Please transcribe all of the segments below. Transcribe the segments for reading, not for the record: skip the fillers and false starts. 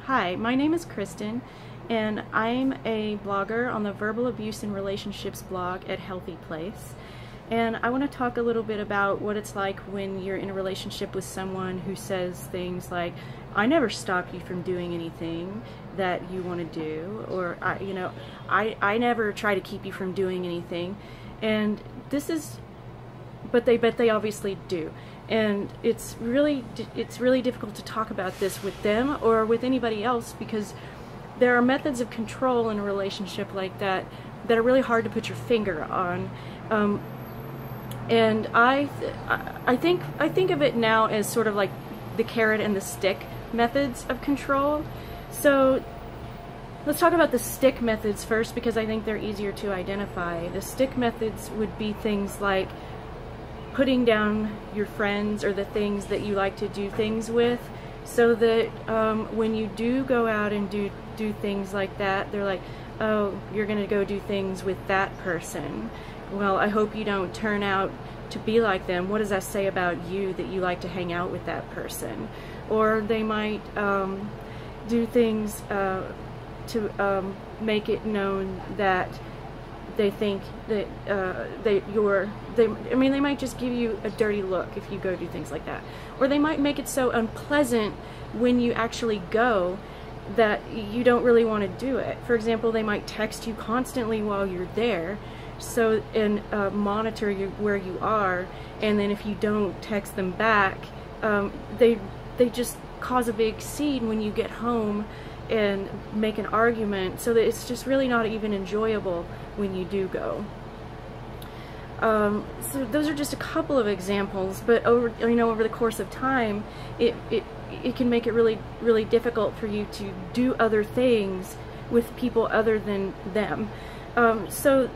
Hi, my name is Kristen, and I'm a blogger on the Verbal Abuse and Relationships blog at Healthy Place. And I want to talk a little bit about what it's like when you're in a relationship with someone who says things like, I never stop you from doing anything that you want to do, or I never try to keep you from doing anything. And this is, but they obviously do. And it's really difficult to talk about this with them or with anybody else, because there are methods of control in a relationship like that that are really hard to put your finger on. And I think of it now as sort of like the carrot and the stick methods of control. So let's talk about the stick methods first, because I think they're easier to identify. The stick methods would be things like putting down your friends or the things that you like to do things with, so that when you do go out and do things like that, they're like, oh, you're gonna go do things with that person. Well, I hope you don't turn out to be like them. What does that say about you that you like to hang out with that person? Or they might do things to make it known that they think that they might just give you a dirty look if you go do things like that. Or they might make it so unpleasant when you actually go that you don't really want to do it. For example, they might text you constantly while you're there, and monitor where you are, and then if you don't text them back, they just cause a big scene when you get home and make an argument, so that it's just really not even enjoyable when you do go. So those are just a couple of examples, but over the course of time, it can make it really difficult for you to do other things with people other than them. So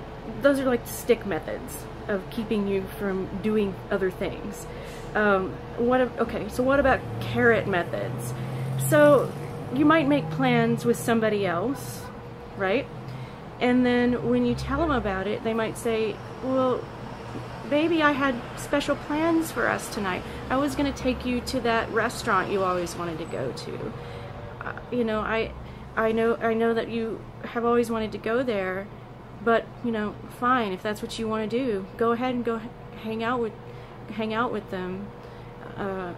those are like the stick methods of keeping you from doing other things. Okay, so what about carrot methods? So you might make plans with somebody else, right? And then when you tell them about it, they might say, well, baby, I had special plans for us tonight. I was going to take you to that restaurant you always wanted to go to. I know that you have always wanted to go there, but fine, if that's what you want to do, go ahead and go hang out with them. But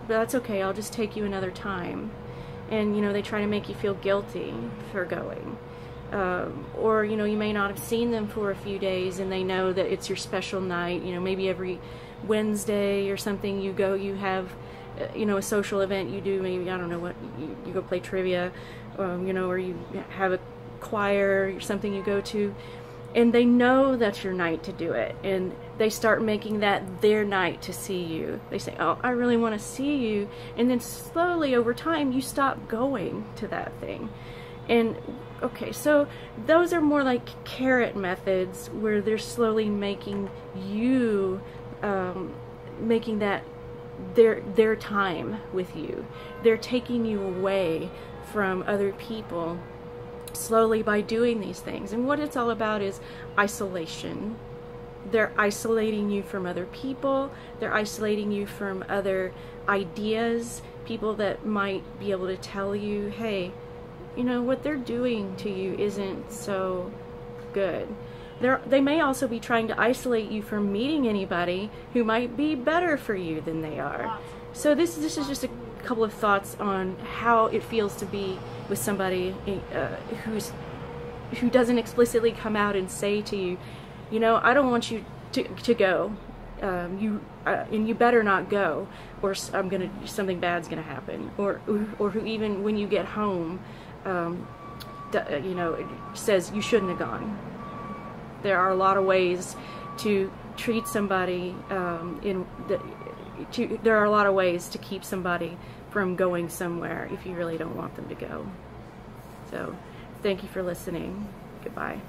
that's okay. I'll just take you another time. And they try to make you feel guilty for going. Or you may not have seen them for a few days, and they know that it's your special night. Maybe every Wednesday or something you go, you have a social event you do. Maybe, I don't know what, you go play trivia, or you have a choir or something you go to, and they know that's your night to do it, and they start making that their night to see you. They say, oh, I really want to see you, and then slowly over time you stop going to that thing. And okay, so those are more like carrot methods, where they're slowly making you making that their time with you. They're taking you away from other people slowly by doing these things. And what it's all about is isolation. They're isolating you from other people. They're isolating you from other ideas, people that might be able to tell you, hey, what they're doing to you isn't so good. They may also be trying to isolate you from meeting anybody who might be better for you than they are. So this is just a couple of thoughts on how it feels to be with somebody who doesn't explicitly come out and say to you, I don't want you to go, and you better not go, or something bad's gonna happen, or who even when you get home, says you shouldn't have gone. There are a lot of ways to treat somebody. There are a lot of ways to keep somebody from going somewhere if you really don't want them to go. So, thank you for listening. Goodbye.